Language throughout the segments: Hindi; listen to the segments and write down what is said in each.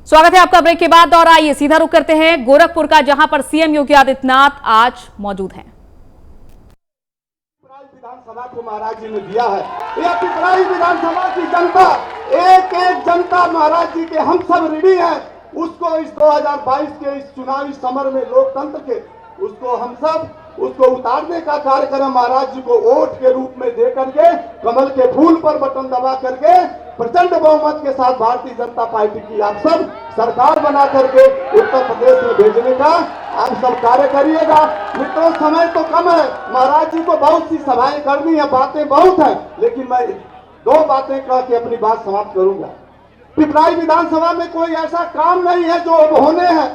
स्वागत है आपका ब्रेक के बाद और आइए सीधा रुख करते हैं गोरखपुर का, जहां पर सीएम योगी आदित्यनाथ आज मौजूद हैं। विधानसभा को महाराज जी ने दिया है। यह पिपराइच विधानसभा की जनता, एक एक जनता महाराज जी के हम सब ऋणी हैं। उसको इस 2022 के इस चुनावी समर में लोकतंत्र के उसको हम सब उसको उतारने का कार्यक्रम महाराज जी को वोट के रूप में दे करके, कमल के फूल पर बटन दबा करके प्रचंड बहुमत के साथ भारतीय जनता पार्टी की आप सब सरकार बना करके उत्तर प्रदेश में भेजने का आप सब कार्य करिएगा। मित्रों, समय तो कम है, महाराज जी को बहुत सी सभाएं करनी है, बातें बहुत है, लेकिन मैं दो बातें कह के अपनी बात समाप्त करूंगा। पिपराइच विधानसभा में कोई ऐसा काम नहीं है जो अब होने हैं।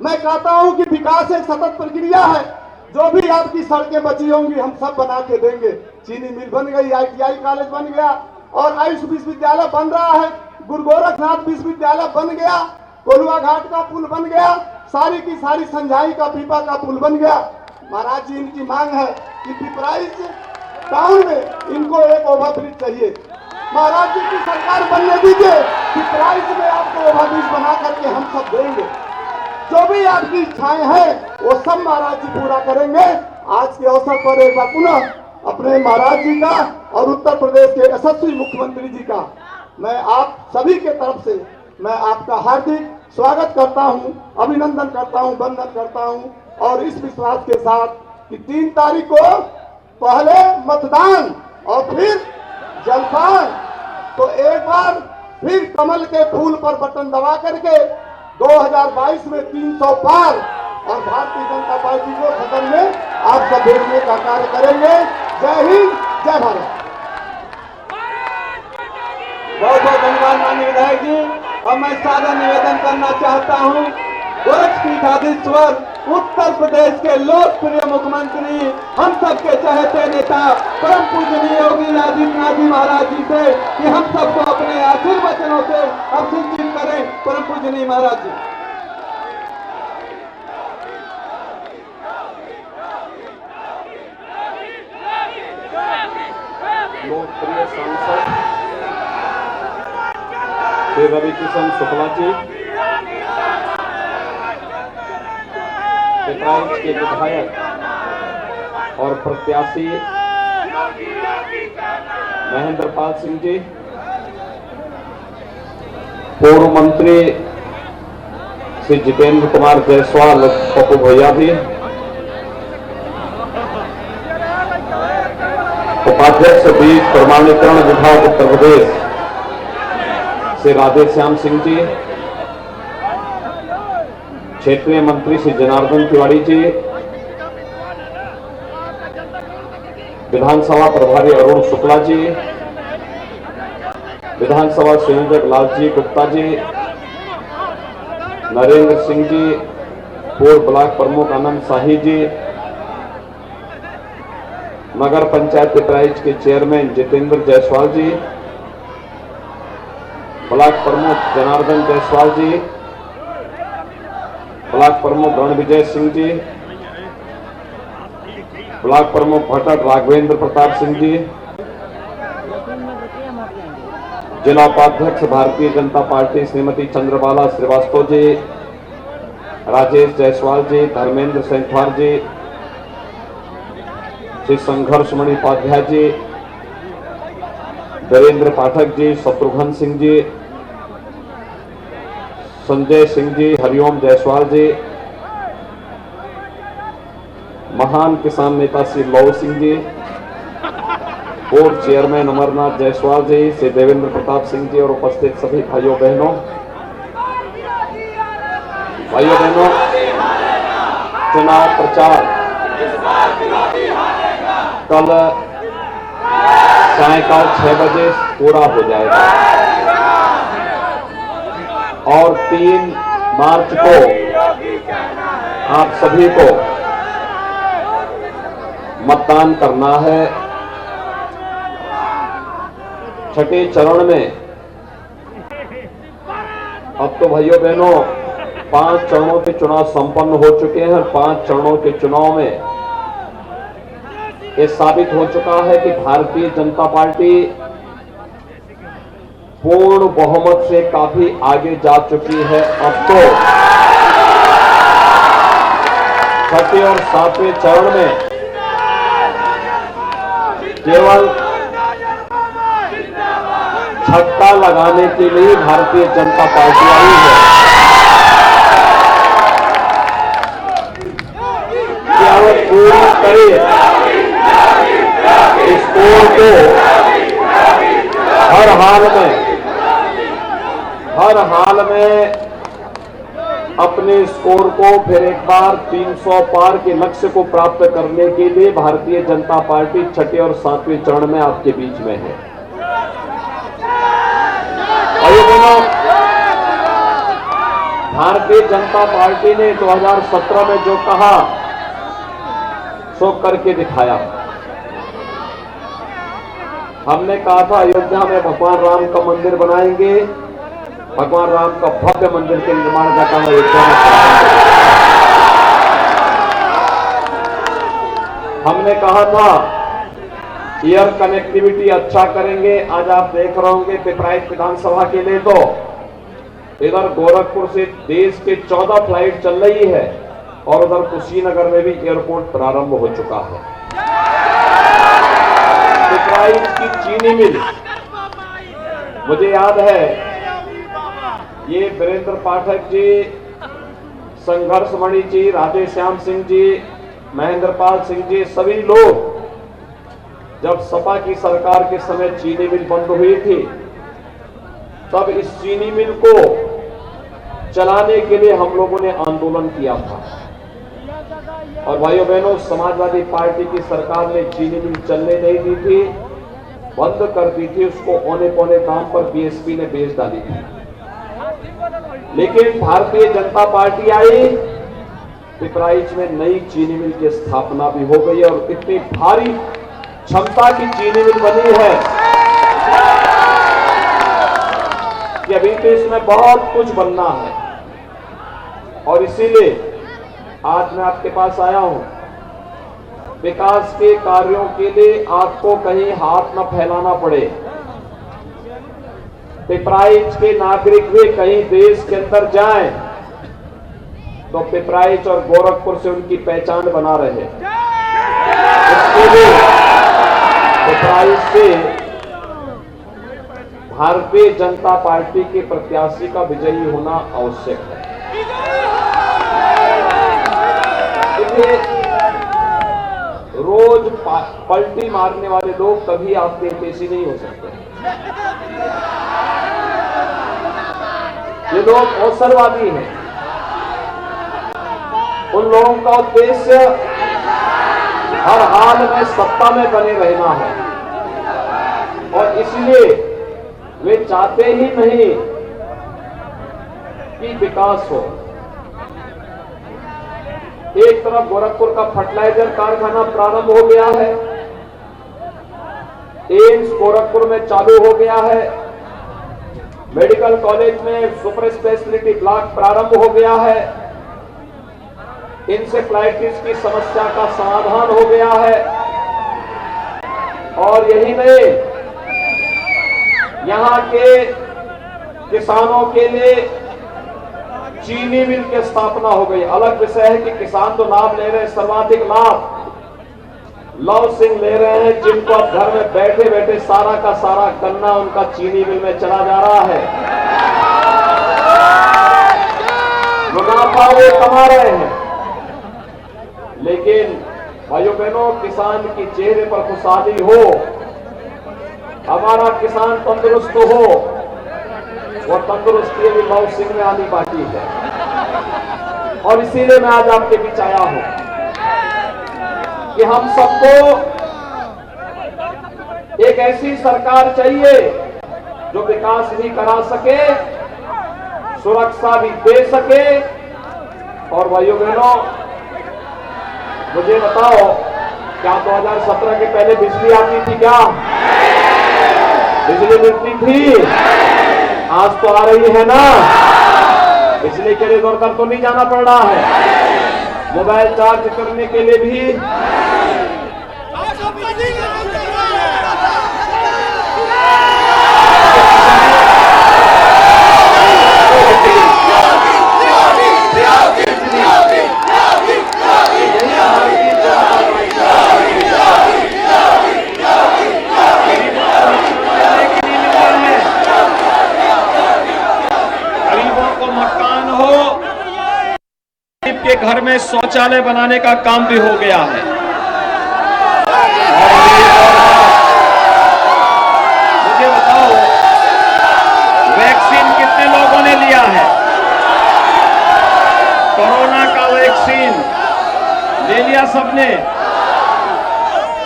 मैं कहता हूं कि विकास एक सतत प्रक्रिया है। जो भी आपकी सड़कें बची होंगी हम सब बना के देंगे। चीनी मिल बन गई, ITI कॉलेज बन गया और आयुष विश्वविद्यालय बन रहा है, गुरु गोरखनाथ विश्वविद्यालय बन गया, कोलुआ घाट का पुल बन गया, सारी की सारी संझाई का पीपा का पुल बन गया। महाराज जी, इनकी मांग है कि पिपराइच टाउन में इनको एक ओवरब्रिज चाहिए। महाराज जी की सरकार बनने दीजिए, पिपराइच में आपको ओवरब्रिज बना करके हम सब देंगे। जो भी आपकी इच्छाएं हैं वो सब महाराज जी पूरा करेंगे। आज के अवसर पर एक बार पुनः अपने महाराज जी का और उत्तर प्रदेश के यशस्वी मुख्यमंत्री जी का मैं आप सभी के तरफ से मैं आपका हार्दिक स्वागत करता हूं, अभिनंदन करता हूं, वंदन करता हूं और इस विश्वास के साथ कि 3 तारीख को पहले मतदान और फिर जलपान, तो एक बार फिर कमल के फूल पर बटन दबा करके 2022 में 300 पार और भारतीय जनता पार्टी को सदन में आप सब भेजने का कार्य करेंगे। जय हिंद, जय भारत। बहुत बहुत धन्यवाद माननीय विधायक जी। और मैं सादा निवेदन करना चाहता हूं, गोरखपीठाधीश्वर उत्तर प्रदेश के लोकप्रिय मुख्यमंत्री, हम सबके चाहते नेता परम पूजनीय योगी आदित्यनाथ जी महाराज जी से कि हम सबको अपने आशीर्वचनों से अभिषेक करें। परम पूजनीय महाराज जी। लोकप्रिय सांसद श्री रवि किशन शुक्ला जी, पिपराइच के विधायक और प्रत्याशी महेंद्र पाल सिंह जी, पूर्व मंत्री श्री जितेंद्र कुमार जायसवाल पप्पू भैया जी, उपाध्यक्ष बीज प्रमाणीकरण विभाग उत्तर प्रदेश श्री राधेश्याम सिंह जी, क्षेत्रीय मंत्री श्री जनार्दन तिवारी जी, विधानसभा प्रभारी अरुण शुक्ला जी, विधानसभा संयोजक लालजी गुप्ता जी, नरेंद्र सिंह जी, पूर्व ब्लॉक प्रमुख आनंद शाही जी, नगर पंचायत पिपराइच के चेयरमैन जितेंद्र जायसवाल जी, ब्लॉक प्रमुख जनार्दन जायसवाल जी, ब्लॉक प्रमुख रणविजय सिंह जी, ब्लॉक प्रमुख भट्ट राघवेंद्र प्रताप सिंह जी, जिला उपाध्यक्ष भारतीय जनता पार्टी श्रीमती चंद्रबाला श्रीवास्तव जी, राजेश जायसवाल जी, धर्मेंद्र सेंथवार जी, श्री संघर्षमणि उपाध्याय जी, वीरेंद्र पाठक जी, शत्रुघ्न सिंह जी, संजय सिंह जी, हरिओम जायसवाल जी, महान किसान नेता श्री लौ सिंह जी, बोर्ड चेयरमैन अमरनाथ जायसवाल जी, श्री देवेंद्र प्रताप सिंह जी और उपस्थित सभी भाइयों बहनों, चुनाव प्रचार कल सायंकाल 6 बजे पूरा हो जाएगा और 3 मार्च को आप सभी को मतदान करना है। छठे चरण में अब तो भाइयों बहनों 5 चरणों के चुनाव संपन्न हो चुके हैं। 5 चरणों के चुनाव में ये साबित हो चुका है कि भारतीय जनता पार्टी पूर्ण बहुमत से काफी आगे जा चुकी है। अब तो छठे और सातवें चरण में केवल छक्का लगाने के लिए भारतीय जनता पार्टी आई है। क्या वो पूरी करे स्कोर को हर हाल में अपने स्कोर को फिर एक बार 300 पार के लक्ष्य को प्राप्त करने के लिए भारतीय जनता पार्टी छठे और सातवें चरण में आपके बीच में है। भारतीय जनता पार्टी ने 2017 में जो कहा सो करके दिखाया। हमने कहा था अयोध्या में भगवान राम का मंदिर बनाएंगे, भगवान राम का भव्य मंदिर के निर्माण का काम अयोध्या में हमने कहा था एयर कनेक्टिविटी अच्छा करेंगे। आज आप देख रहे होंगे पिपराइच विधानसभा के लिए तो इधर गोरखपुर से देश के 14 फ्लाइट चल रही है और उधर कुशीनगर में भी एयरपोर्ट प्रारंभ हो चुका है। पिपराइच की चीनी मिल, मुझे याद है ये वीरेंद्र पाठक जी, संघर्षमणि जी, राधेश्याम सिंह जी, महेंद्रपाल सिंह जी, सभी लोग जब सपा की सरकार के समय चीनी मिल बंद हुई थी तब इस चीनी मिल को चलाने के लिए हम लोगों ने आंदोलन किया था। और भाइयों बहनों, समाजवादी पार्टी की सरकार ने चीनी मिल चलने नहीं दी थी, बंद कर दी थी। उसको औने पौने दाम पर बीएसपी ने बेच डाली थी। लेकिन भारतीय जनता पार्टी आई, पिपराइच में नई चीनी मिल की स्थापना भी हो गई और इतनी भारी क्षमता की चीनी मिल बनी है कि अभी तो इसमें बहुत कुछ बनना है। और इसीलिए आज मैं आपके पास आया हूं। विकास के कार्यों के लिए आपको कहीं हाथ न फैलाना पड़े। पिपराइच के नागरिक भी कहीं देश के अंदर जाएं तो पिपराइच और गोरखपुर से उनकी पहचान बना रहे। इसके लिए पिपराइच से भारतीय जनता पार्टी के प्रत्याशी का विजयी होना आवश्यक है। रोज पलटी मारने वाले लोग कभी आपके हितैषी नहीं हो सकते। ये लोग अवसरवादी हैं। उन लोगों का उद्देश्य हर हाल में सत्ता में बने रहना है और इसलिए वे चाहते ही नहीं कि विकास हो। एक तरफ गोरखपुर का फर्टिलाइजर कारखाना प्रारंभ हो गया है, एम्स गोरखपुर में चालू हो गया है, मेडिकल कॉलेज में सुपर स्पेशलिटी ब्लॉक प्रारंभ हो गया है, इंसेफ्लाइटिस की समस्या का समाधान हो गया है। और यही नहीं, यहां के किसानों के लिए चीनी मिल की स्थापना हो गई। अलग विषय है कि किसान तो लाभ ले रहे हैं, सर्वाधिक लाभ लव सिंह ले रहे हैं, जिनको अब घर में बैठे बैठे सारा का सारा गन्ना उनका चीनी मिल में चला जा रहा है। मुनाफा वो कमा रहे हैं। लेकिन भाइयों बहनों, किसान के चेहरे पर खुशहाली हो, हमारा किसान तंदुरुस्त हो, वो तंदुरुस्ती भी लव सिंह में आनी बाकी है। और इसीलिए मैं आज आपके बीच आया हूं कि हम सबको एक ऐसी सरकार चाहिए जो विकास भी करा सके, सुरक्षा भी दे सके। और भाइयों बहनों, मुझे बताओ, क्या 2017 के पहले बिजली आती थी? क्या बिजली मिलती थी? आज तो आ रही है ना। बिजली के लिए दौड़ कर तो नहीं जाना पड़ रहा है। मोबाइल चार्ज करने के लिए भी सबके घर में शौचालय बनाने का काम भी हो गया है। मुझे बताओ, वैक्सीन कितने लोगों ने लिया है? कोरोना का वैक्सीन ले लिया सबने?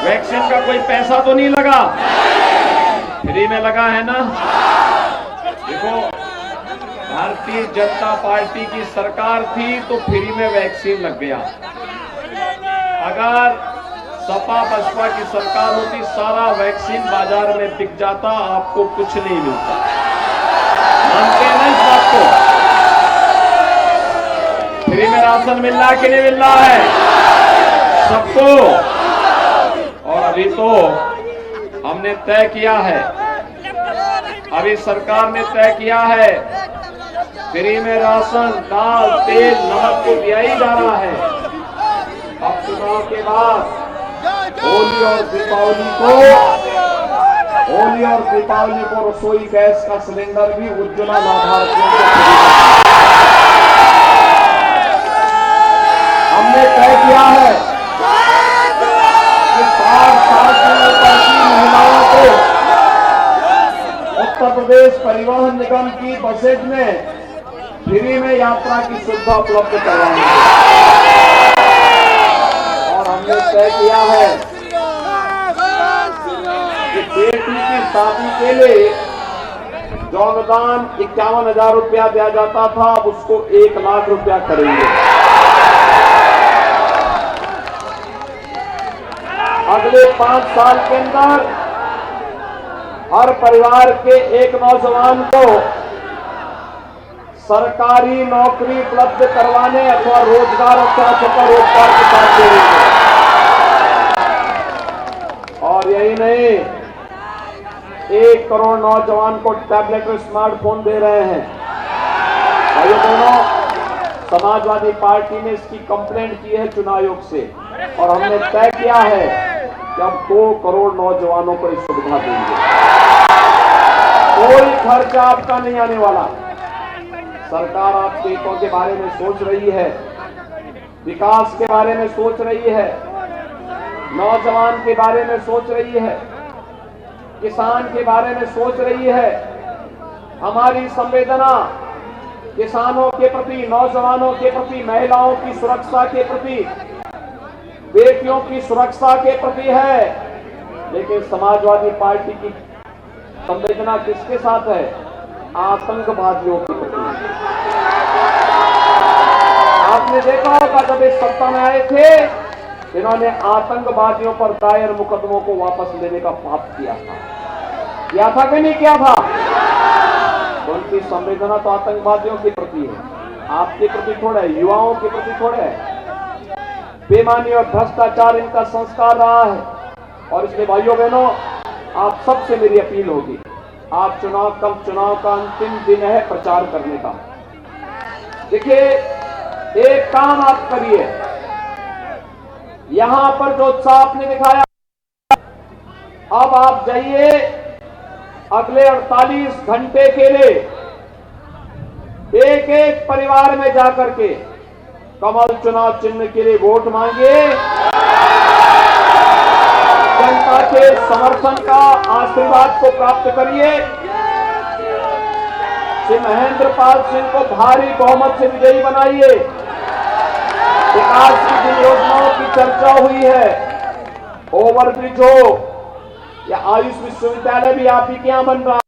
वैक्सीन का कोई पैसा तो नहीं लगा, फ्री में लगा है ना? देखो, भारतीय जनता पार्टी की सरकार थी तो फ्री में वैक्सीन लग गया। अगर सपा बसपा की सरकार होती, सारा वैक्सीन बाजार में बिक जाता, आपको कुछ नहीं मिलता। मानते हैं ना इस बात को? फ्री में राशन मिल रहा है कि नहीं मिल रहा है सबको? और अभी तो हमने तय किया है, अभी सरकार ने तय किया है, फ्री में राशन, दाल, तेल, नमक को दिया ही जा रहा है। अब चुनाव के बाद होली और दीपावली को रसोई गैस का सिलेंडर भी उज्ज्वला लाभार्थियों को हमने तय किया है कि 60 साल से ऊपर की महिलाओं को उत्तर प्रदेश परिवहन निगम की बसेज में फ्री में यात्रा की सुविधा उपलब्ध करवाएंगे। और हमने तय किया है कि बेटी की शादी के लिए जो अनुदान 51,000 रुपया दिया जाता था, अब उसको 1 लाख रुपया करेंगे। अगले 5 साल के अंदर हर परिवार के एक नौजवान को सरकारी नौकरी उपलब्ध करवाने अथवा रोजगार का रोजगार के साथ देंगे। और यही नहीं, 1 करोड़ नौजवान को टैबलेट और स्मार्टफोन दे रहे हैं। भाइयों बहनों, समाजवादी पार्टी ने इसकी कंप्लेंट की है चुनाव आयोग से, और हमने तय किया है कि अब 2 करोड़ नौजवानों को इस सुविधा देंगे। कोई खर्चा आपका नहीं आने वाला। सरकार आपके हितों के बारे में सोच रही है, विकास के बारे में सोच रही है, नौजवान के बारे में सोच रही है, किसान के बारे में सोच रही है। हमारी संवेदना किसानों के प्रति, नौजवानों के प्रति, महिलाओं की सुरक्षा के प्रति, बेटियों की सुरक्षा के प्रति है। लेकिन समाजवादी पार्टी की संवेदना किसके साथ है? आतंकवादियों के प्रति। आपने देखा होगा जब इस सत्ता में आए थे, इन्होंने आतंकवादियों पर दायर मुकदमों को वापस लेने का पाप किया था कि नहीं किया था? तो उनकी संवेदना तो आतंकवादियों के प्रति है, आपके प्रति थोड़ा है, युवाओं के प्रति थोड़ा है। बेईमानी और भ्रष्टाचार इनका संस्कार रहा है। और इसलिए भाइयों बहनों, आप सबसे मेरी अपील होगी, आप चुनाव का अंतिम दिन है प्रचार करने का। देखिए, एक काम आप करिए, यहां पर जो उत्साह आपने दिखाया, अब आप जाइए अगले 48 घंटे के लिए एक एक परिवार में जाकर के कमल चुनाव चिन्ह के लिए वोट मांगे। जनता के समर्थन का आशीर्वाद को प्राप्त करिए। श्री महेंद्र पाल सिंह को भारी बहुमत से विजयी बनाइए। विकास की जिन योजनाओं की चर्चा हुई है, ओवरब्रिज हो या आयुष विश्वविद्यालय भी आप ही के यहां बन रहा है।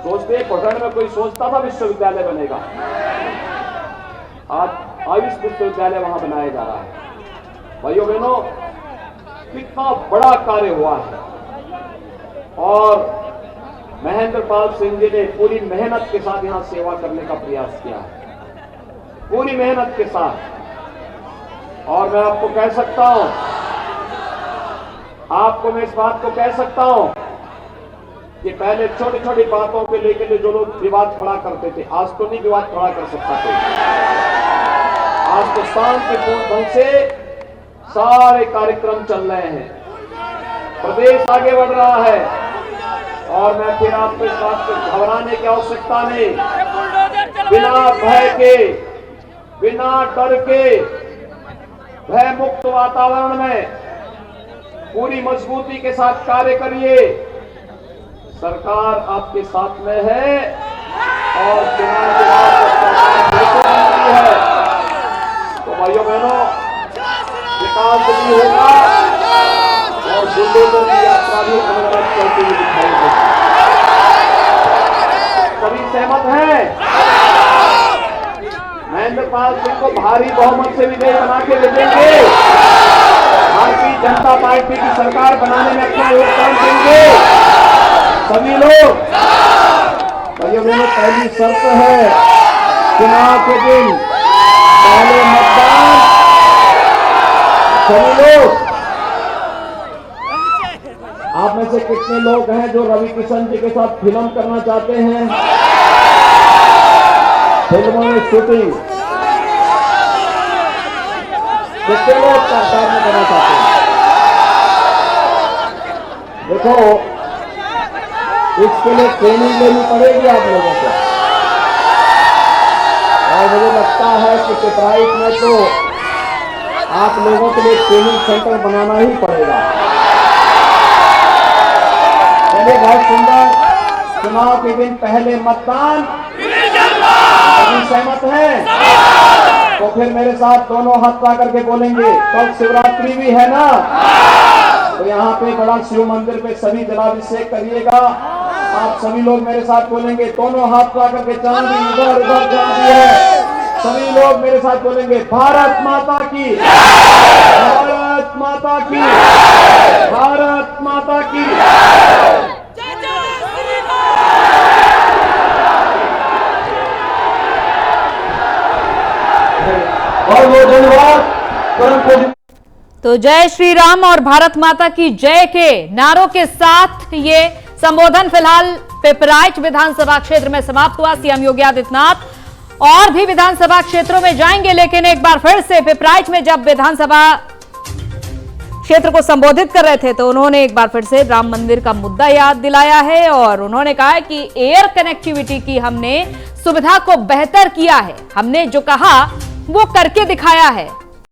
सोचते पटन में कोई सोचता था विश्वविद्यालय बनेगा, आज आयुष विश्वविद्यालय वहां बनाया जा रहा है। भाइयों बहनों, कितना बड़ा कार्य हुआ है। और महेंद्र पाल सिंह जी ने पूरी मेहनत के साथ यहां सेवा करने का प्रयास किया है, पूरी मेहनत के साथ। और मैं आपको कह सकता हूं, आपको मैं इस बात को कह सकता हूं कि पहले छोटी छोटी बातों के लेकर जो लोग विवाद खड़ा करते थे, आज तो नहीं विवाद खड़ा कर सकता कोई। आज तो शांतिपूर्ण ढंग से सारे कार्यक्रम चल रहे हैं, प्रदेश आगे बढ़ रहा है। और मैं फिर आपको इस बात को घबराने की आवश्यकता नहीं, बिना भय के बिना डर के भय मुक्त वातावरण में पूरी मजबूती के साथ कार्य करिए। सरकार आपके साथ में है और चुनाव के बाद सरकार है तो भाइयों बहनों विकास भी होगा और बुलडोजर की यात्रा भी अलग चलती हुई दिखाई देगी। सभी सहमत हैं? महेंद्र पाल सिंह को भारी बहुमत से विजयी बना के ले देंगे। भारतीय जनता पार्टी की सरकार बनाने में अपना योगदान देंगे सभी लोग। भाइयों बहनों पहली शर्त है चुनाव के दिन पहले मतदान। सभी लोग, आप में से कितने लोग हैं जो रवि किशन जी के साथ फिल्म करना चाहते हैं? फिल्मों में शूटिंग कितने लोग सरकार में करना चाहते हैं? देखो, इसके लिए ट्रेनिंग लेनी पड़ेगी आप लोगों को और मुझे लगता है कि पिपराइच में तो आप लोगों के लिए ट्रेनिंग सेंटर बनाना ही पड़ेगा। चलिए, बहुत सुंदर। चुनाव के दिन पहले मतदान, सभी सहमत हैं? तो फिर मेरे साथ दोनों हाथ पा करके बोलेंगे। कल शिवरात्रि भी है ना, तो यहाँ पे बड़ा शिव मंदिर पे सभी जलाभिषेक करिएगा। आप सभी लोग मेरे साथ बोलेंगे, दोनों हाथ पा करके चांदी इधर उधर चांदी है। सभी लोग मेरे साथ बोलेंगे, भारत माता की, भारत माता की, भारत माता की। और वो धन्यवाद परम पूज्य। तो जय श्री राम और भारत माता की जय के नारों के साथ ये संबोधन फिलहाल पिपराइच विधानसभा क्षेत्र में समाप्त हुआ। सीएम योगी आदित्यनाथ और भी विधानसभा क्षेत्रों में जाएंगे, लेकिन एक बार फिर से पिपराइच में जब विधानसभा क्षेत्र को संबोधित कर रहे थे तो उन्होंने एक बार फिर से राम मंदिर का मुद्दा याद दिलाया है और उन्होंने कहा कि एयर कनेक्टिविटी की हमने सुविधा को बेहतर किया है। हमने जो कहा वो करके दिखाया है।